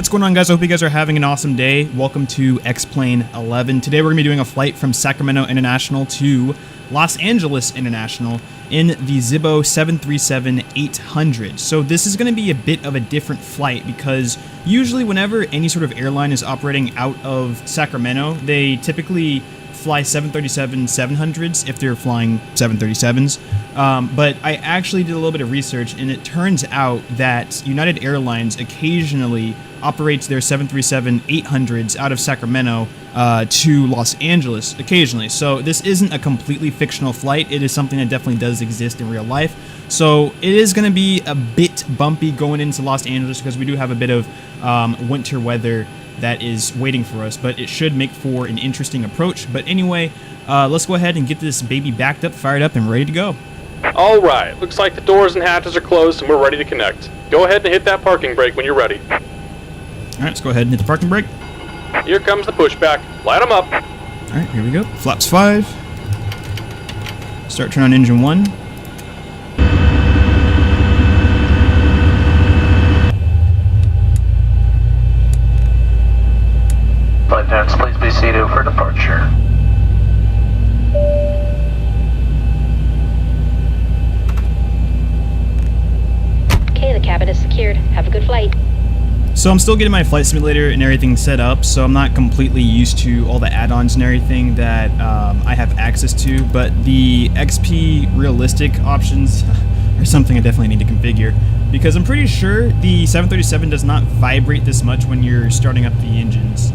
What's going on, guys? I hope you guys are having an awesome day. Welcome to X-Plane 11. Today we're going to be doing a flight from Sacramento International to Los Angeles International in the Zibo 737-800. So this is going to be a bit of a different flight because usually whenever any sort of airline is operating out of Sacramento, they typically fly 737-700s if they're flying 737s. But I actually did a little bit of research, and it turns out that United Airlines occasionally operates their 737-800s out of Sacramento to Los Angeles occasionally. So this isn't a completely fictional flight. It is something that definitely does exist in real life. So it is going to be a bit bumpy going into Los Angeles because we do have a bit of winter weather that is waiting for us, but it should make for an interesting approach. But anyway, let's go ahead and get this baby backed up, fired up, and ready to go. All right, looks like the doors and hatches are closed and we're ready to connect. Go ahead and hit that parking brake when you're ready. All right, let's go ahead and hit the parking brake. Here comes the pushback. Light them up. All right, here we go. Flaps 5. Start turn on engine 1. Flight attendants, please be seated for departure. Okay, the cabin is secured. Have a good flight. So I'm still getting my flight simulator and everything set up, so I'm not completely used to all the add-ons and everything that I have access to, but the XP realistic options are something I definitely need to configure, because I'm pretty sure the 737 does not vibrate this much when you're starting up the engines.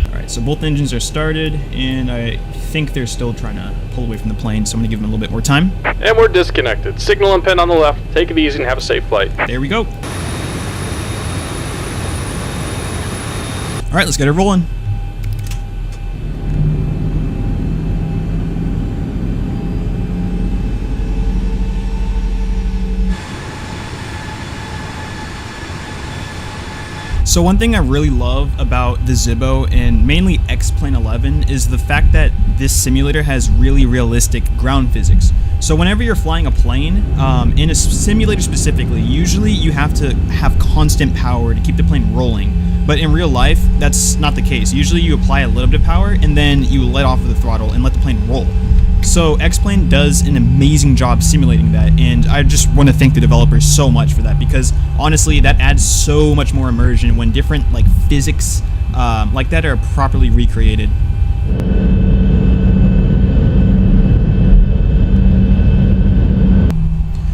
Alright, so both engines are started, and I think they're still trying to pull away from the plane, so I'm going to give them a little bit more time. And we're disconnected. Signal and pin on the left. Take it easy and have a safe flight. There we go. Alright, let's get it rolling. So one thing I really love about the Zibo and mainly X-Plane 11 is the fact that this simulator has really realistic ground physics. So whenever you're flying a plane, in a simulator specifically, usually you have to have constant power to keep the plane rolling. But in real life, that's not the case. Usually you apply a little bit of power and then you let off of the throttle and let the plane roll. So X-Plane does an amazing job simulating that, and I just want to thank the developers so much for that, because honestly that adds so much more immersion when different like physics like that are properly recreated.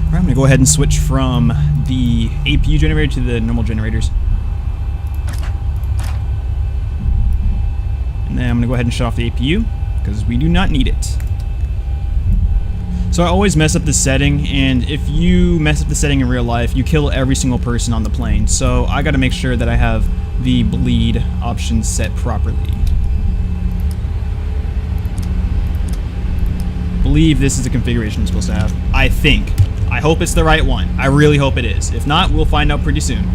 Alright, I'm going to go ahead and switch from the APU generator to the normal generators. And then I'm going to go ahead and shut off the APU because we do not need it. So I always mess up the setting, and if you mess up the setting in real life, you kill every single person on the plane. So I gotta make sure that I have the bleed options set properly. I believe this is the configuration I'm supposed to have. I think. I hope it's the right one. I really hope it is. If not, we'll find out pretty soon.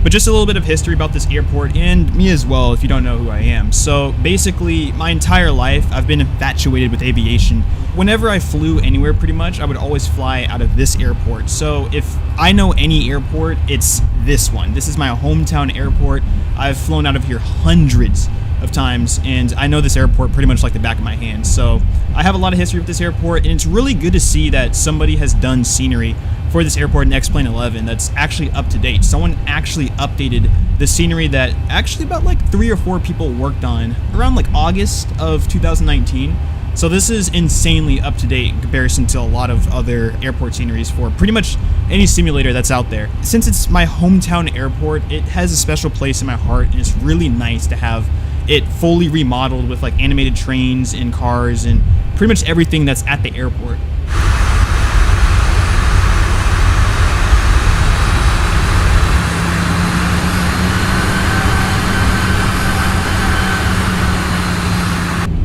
But just a little bit of history about this airport, and me as well, if you don't know who I am. So basically, my entire life, I've been infatuated with aviation. Whenever I flew anywhere, pretty much, I would always fly out of this airport. So if I know any airport, it's this one. This is my hometown airport. I've flown out of here hundreds of times, and I know this airport pretty much like the back of my hand. So I have a lot of history with this airport, and it's really good to see that somebody has done scenery for this airport in X-Plane 11 that's actually up to date. Someone actually updated the scenery that actually about like 3 or 4 people worked on around like August of 2019. So this is insanely up to date in comparison to a lot of other airport sceneries for pretty much any simulator that's out there. Since it's my hometown airport, it has a special place in my heart, and it's really nice to have it fully remodeled with like animated trains and cars and pretty much everything that's at the airport.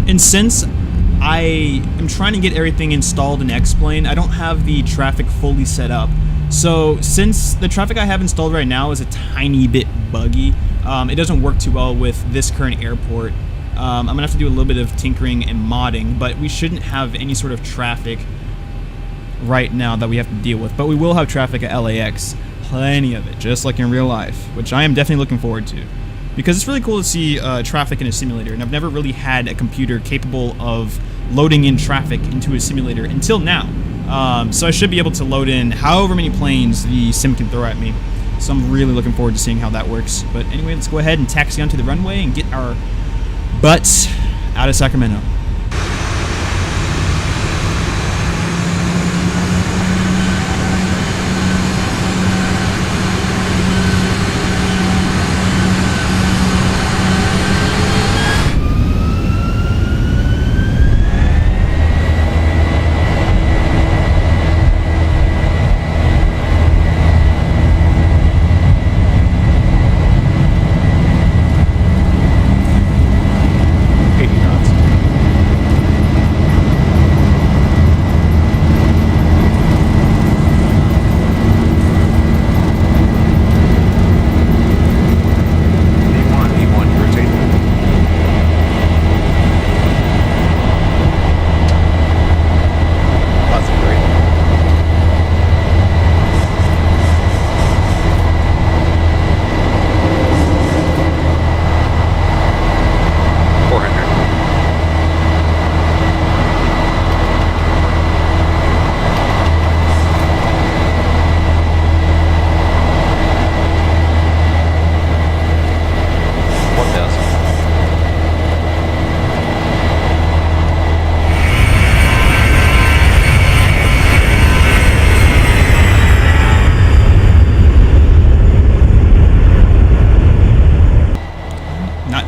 And since I am trying to get everything installed in X-Plane, I don't have the traffic fully set up. So since the traffic I have installed right now is a tiny bit buggy, it doesn't work too well with this current airport. I'm gonna have to do a little bit of tinkering and modding, but we shouldn't have any sort of traffic right now that we have to deal with. But we will have traffic at LAX. plenty of it, just like in real life, which I am definitely looking forward to. Because it's really cool to see traffic in a simulator, and I've never really had a computer capable of loading in traffic into a simulator until now. So I should be able to load in however many planes the sim can throw at me. So I'm really looking forward to seeing how that works. But anyway, let's go ahead and taxi onto the runway and get our butts out of Sacramento.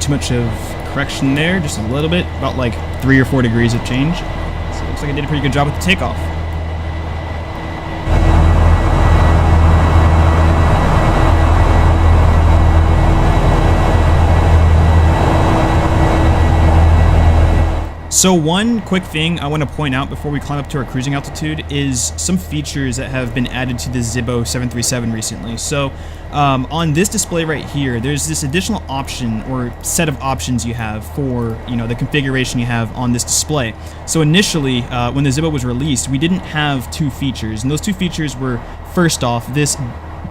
Too much of correction there, just a little bit, about like 3 or 4 degrees of change. So it looks like I did a pretty good job with the takeoff. So one quick thing I want to point out before we climb up to our cruising altitude is some features that have been added to the Zibo 737 recently. So on this display right here, there's this additional option or set of options you have for, you know, the configuration you have on this display. So initially, when the Zibo was released, we didn't have 2 features, and those 2 features were, first off, this.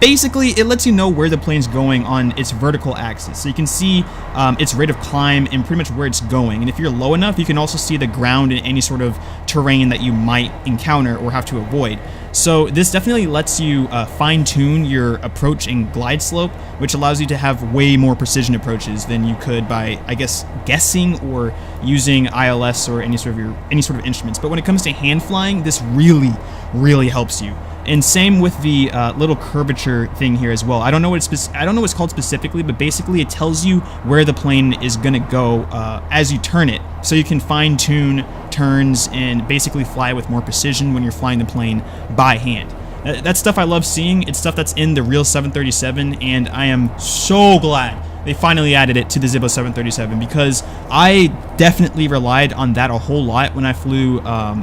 Basically, it lets you know where the plane's going on its vertical axis. So you can see its rate of climb and pretty much where it's going. And if you're low enough, you can also see the ground and any sort of terrain that you might encounter or have to avoid. So this definitely lets you fine-tune your approach and glide slope, which allows you to have way more precision approaches than you could by, I guess, guessing or using ILS or any sort of instruments. But when it comes to hand flying, this really helps you. And same with the little curvature thing here as well. I don't know what it's called specifically, but basically it tells you where the plane is gonna go as you turn it, so you can fine-tune turns and basically fly with more precision when you're flying the plane by hand. That's stuff I love seeing. It's stuff that's in the real 737, and I am so glad they finally added it to the Zibo 737, because I definitely relied on that a whole lot when I flew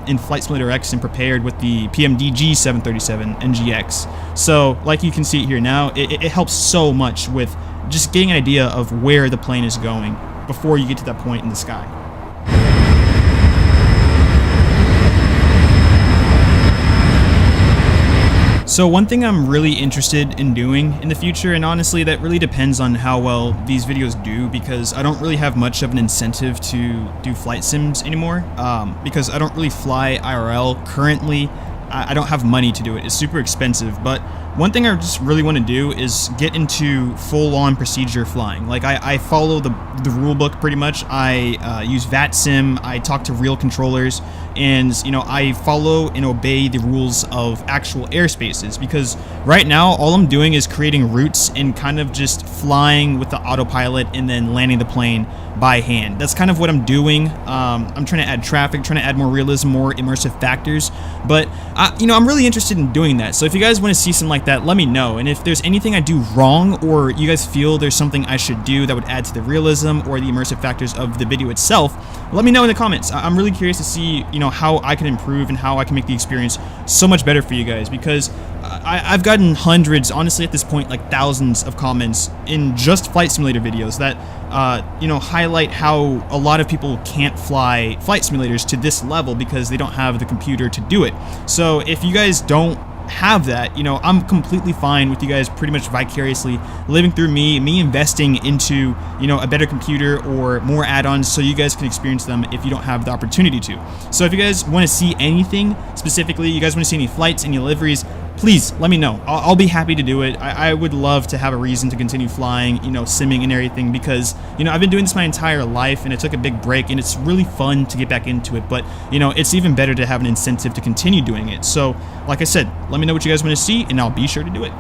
in Flight Simulator X and prepared with the PMDG 737 NGX. So like you can see here now, it helps so much with just getting an idea of where the plane is going before you get to that point in the sky. So one thing I'm really interested in doing in the future, and honestly that really depends on how well these videos do, because I don't really have much of an incentive to do flight sims anymore, because I don't really fly IRL currently. I don't have money to do it. It's super expensive. But one thing I just really want to do is get into full-on procedure flying. Like I follow the rule book pretty much. I use VATSIM. I talk to real controllers, and you know, I follow and obey the rules of actual airspaces, because right now all I'm doing is creating routes and kind of just flying with the autopilot and then landing the plane by hand. That's kind of what I'm doing. I'm trying to add traffic, trying to add more realism, more immersive factors, but you know, I'm really interested in doing that. So if you guys want to see something like that, let me know. And if there's anything I do wrong, or you guys feel there's something I should do that would add to the realism or the immersive factors of the video itself, let me know in the comments. I'm really curious to see, you know, how I can improve and how I can make the experience so much better for you guys, because I've gotten hundreds, honestly at this point like thousands of comments in just flight simulator videos that you know, highlight how a lot of people can't fly flight simulators to this level because they don't have the computer to do it. So if you guys don't have that, you know, I'm completely fine with you guys pretty much vicariously living through me investing into, you know, a better computer or more add-ons so you guys can experience them if you don't have the opportunity to. So if you guys want to see anything specifically, you guys want to see any flights, any liveries, please let me know. I'll be happy to do it. I would love to have a reason to continue flying, you know, simming and everything, because, you know, I've been doing this my entire life and it took a big break and it's really fun to get back into it. But, you know, it's even better to have an incentive to continue doing it. So, like I said, let me know what you guys want to see and I'll be sure to do it.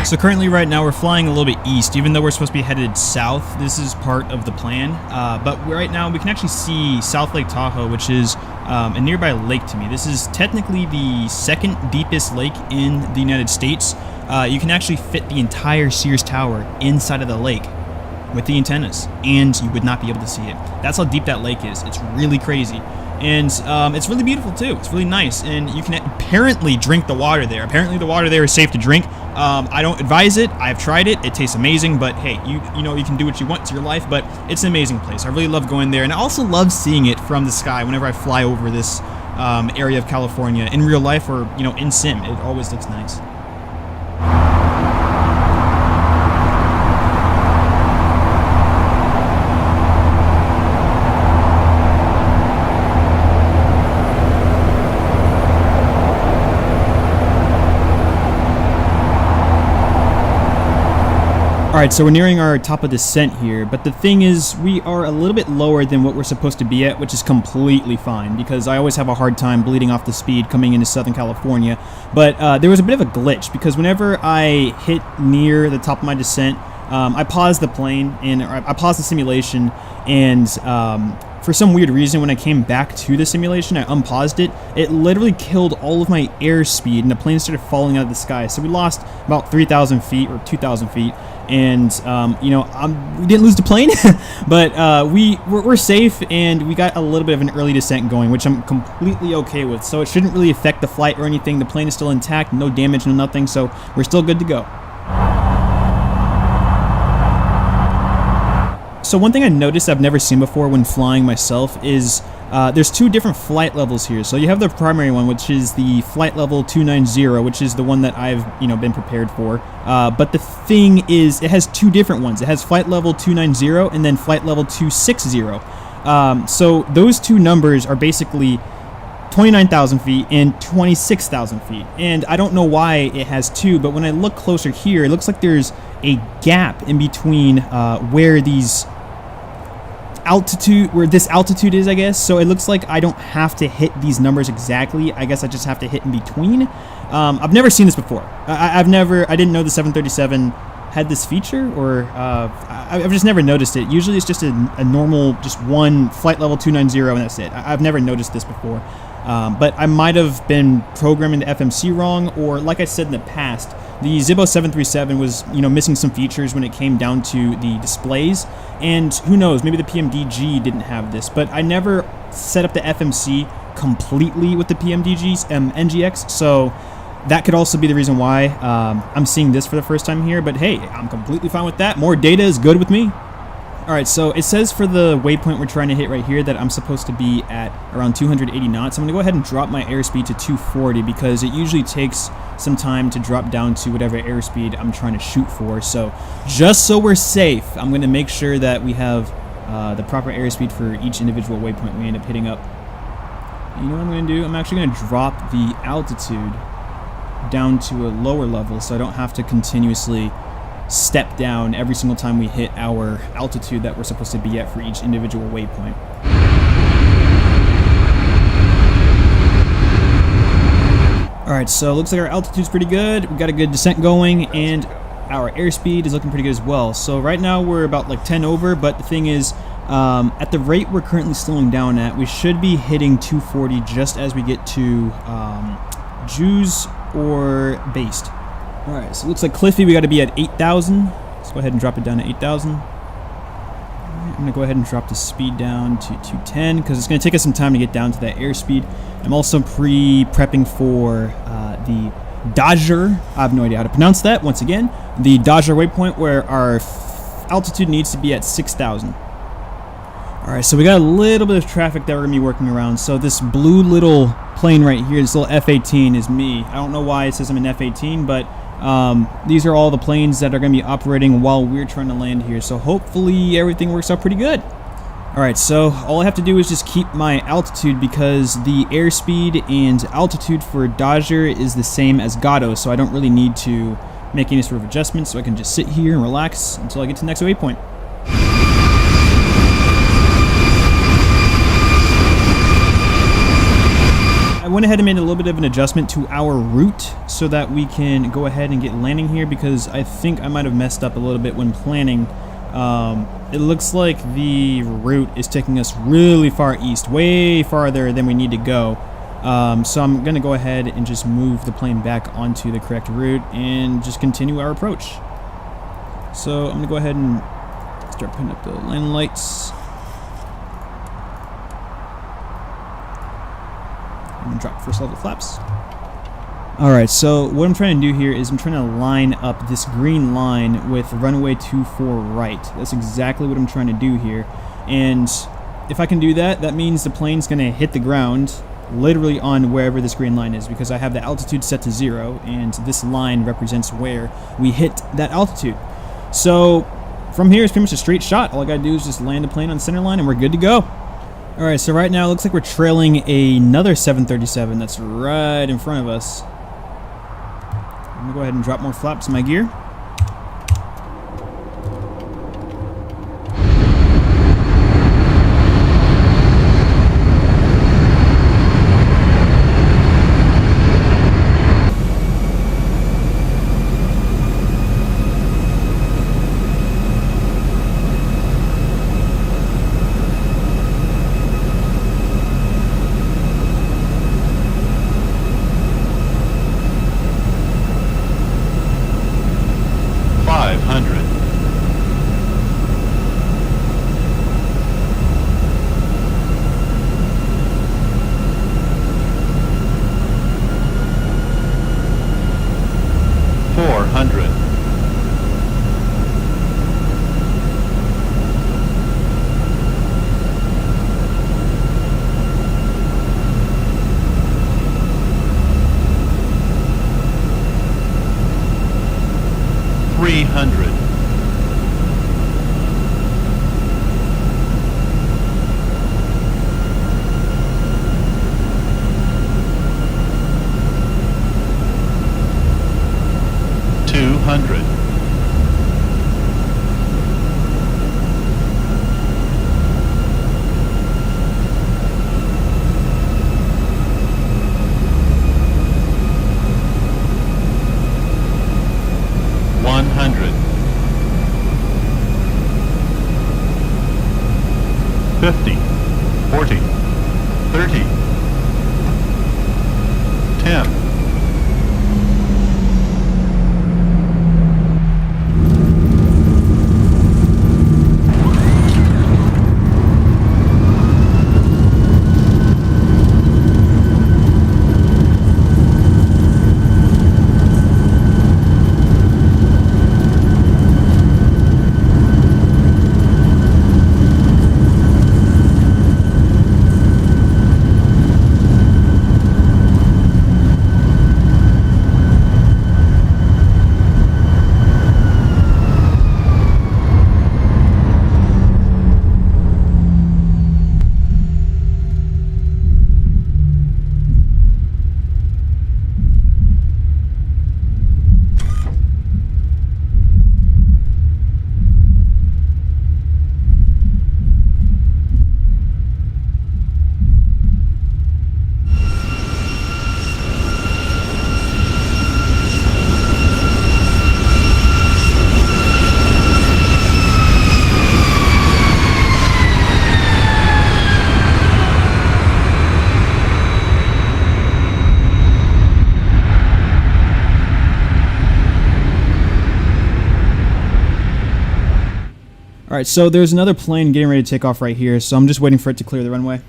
So currently right now we're flying a little bit east, even though we're supposed to be headed south. This is part of the plan, but right now we can actually see South Lake Tahoe, which is a nearby lake to me. This is technically the second deepest lake in the United States. You can actually fit the entire Sears Tower inside of the lake with the antennas, and you would not be able to see it. That's how deep that lake is. It's really crazy. And it's really beautiful too. It's really nice, and you can apparently drink the water there. Apparently the water there is safe to drink. I don't advise it. I've tried it. It tastes amazing, but hey, you know, you can do what you want to your life, but it's an amazing place. I really love going there, and I also love seeing it from the sky whenever I fly over this area of California in real life or, you know, in sim. It always looks nice. Alright, so we're nearing our top of descent here, but the thing is, we are a little bit lower than what we're supposed to be at, which is completely fine, because I always have a hard time bleeding off the speed coming into Southern California. But there was a bit of a glitch, because whenever I hit near the top of my descent, I paused the plane, and I paused the simulation, and for some weird reason, when I came back to the simulation, I unpaused it. It literally killed all of my airspeed, and the plane started falling out of the sky. So we lost about 3,000 feet or 2,000 feet. And, you know, we didn't lose the plane, but we're safe, and we got a little bit of an early descent going, which I'm completely okay with. So it shouldn't really affect the flight or anything. The plane is still intact, no damage, no nothing, so we're still good to go. So one thing I noticed I've never seen before when flying myself is there's two different flight levels here. So you have the primary one, which is the flight level 290, which is the one that I've, you know, been prepared for. But the thing is, it has two different ones. It has flight level 290 and then flight level 260. So those two numbers are basically 29,000 feet and 26,000 feet. And I don't know why it has two, but when I look closer here, it looks like there's a gap in between where this altitude is, I guess. So it looks like I don't have to hit these numbers exactly. I guess I just have to hit in between. I've never seen this before. I didn't know the 737 had this feature, or I've just never noticed it. Usually it's just a normal, just one flight level 290 and that's it. I've never noticed this before. But I might have been programming the FMC wrong, or like I said in the past, the Boeing 737 was, you know, missing some features when it came down to the displays, and who knows, maybe the PMDG didn't have this, but I never set up the FMC completely with the PMDG's NGX, so that could also be the reason why I'm seeing this for the first time here, but hey, I'm completely fine with that. More data is good with me. Alright, so it says for the waypoint we're trying to hit right here that I'm supposed to be at around 280 knots. I'm going to go ahead and drop my airspeed to 240 because it usually takes some time to drop down to whatever airspeed I'm trying to shoot for. So just so we're safe, I'm going to make sure that we have the proper airspeed for each individual waypoint we end up hitting up. You know what I'm going to do? I'm actually going to drop the altitude down to a lower level so I don't have to continuously step down every single time we hit our altitude that we're supposed to be at for each individual waypoint. Alright, so it looks like our altitude's pretty good, we got a good descent going, and our airspeed is looking pretty good as well. So right now we're about like 10 over, but the thing is, at the rate we're currently slowing down at, we should be hitting 240 just as we get to Jews or based. Alright, so it looks like Cliffy, we got to be at 8,000. Let's go ahead and drop it down to 8,000. I'm going to go ahead and drop the speed down to 210 because it's going to take us some time to get down to that airspeed. I'm also prepping for the Dodger. I have no idea how to pronounce that. Once again, the Dodger waypoint where our altitude needs to be at 6,000. Alright, so we got a little bit of traffic that we're going to be working around. So this blue little plane right here, this little F-18 is me. I don't know why it says I'm an F-18, but these are all the planes that are going to be operating while we're trying to land here. So hopefully everything works out pretty good. Alright, so all I have to do is just keep my altitude because the airspeed and altitude for Dodger is the same as Gatto, so I don't really need to make any sort of adjustments, so I can just sit here and relax until I get to the next waypoint. I went ahead and made a little bit of an adjustment to our route so that we can go ahead and get landing here because I think I might have messed up a little bit when planning. It looks like the route is taking us really far east, way farther than we need to go. So I'm going to go ahead and just move the plane back onto the correct route and just continue our approach. So I'm going to go ahead and start putting up the landing lights. I'm going to drop first level flaps. Alright, so what I'm trying to do here is I'm trying to line up this green line with runway 24 right. That's exactly what I'm trying to do here. And if I can do that, that means the plane's going to hit the ground literally on wherever this green line is because I have the altitude set to 0 and this line represents where we hit that altitude. So from here it's pretty much a straight shot. All I got to do is just land the plane on the center line and we're good to go. Alright, so right now it looks like we're trailing another 737 that's right in front of us. I'm going to go ahead and drop more flaps in my gear. Alright, so there's another plane getting ready to take off right here, so I'm just waiting for it to clear the runway.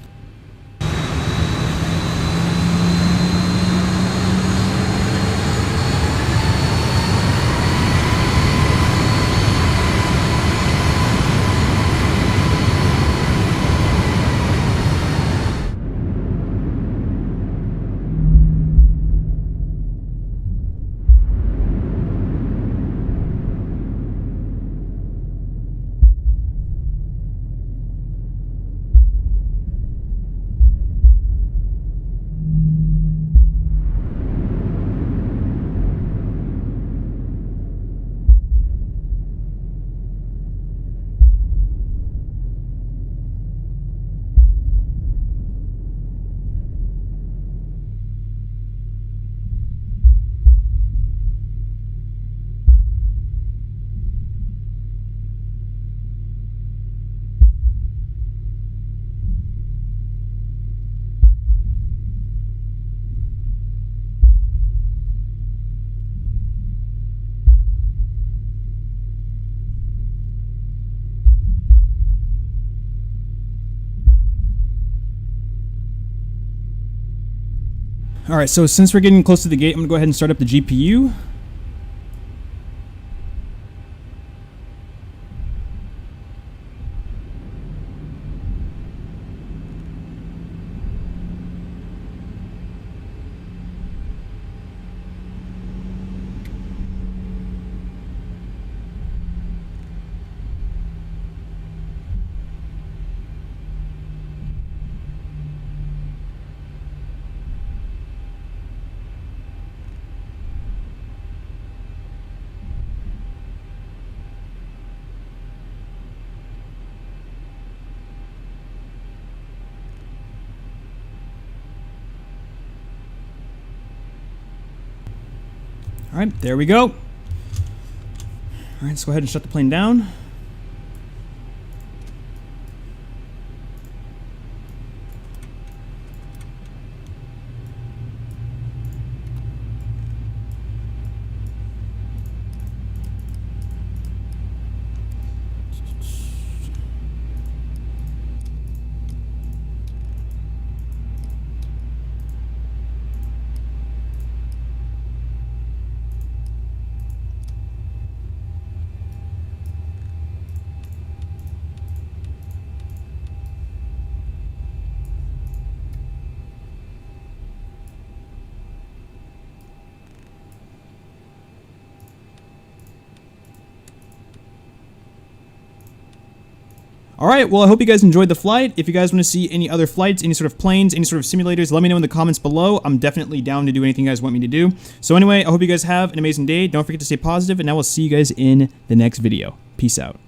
All right, so since we're getting close to the gate, I'm gonna go ahead and start up the GPU. All right, there we go. All right, let's go ahead and shut the plane down. All right, well, I hope you guys enjoyed the flight. If you guys want to see any other flights, any sort of planes, any sort of simulators, let me know in the comments below. I'm definitely down to do anything you guys want me to do. So anyway, I hope you guys have an amazing day. Don't forget to stay positive, and I will see you guys in the next video. Peace out.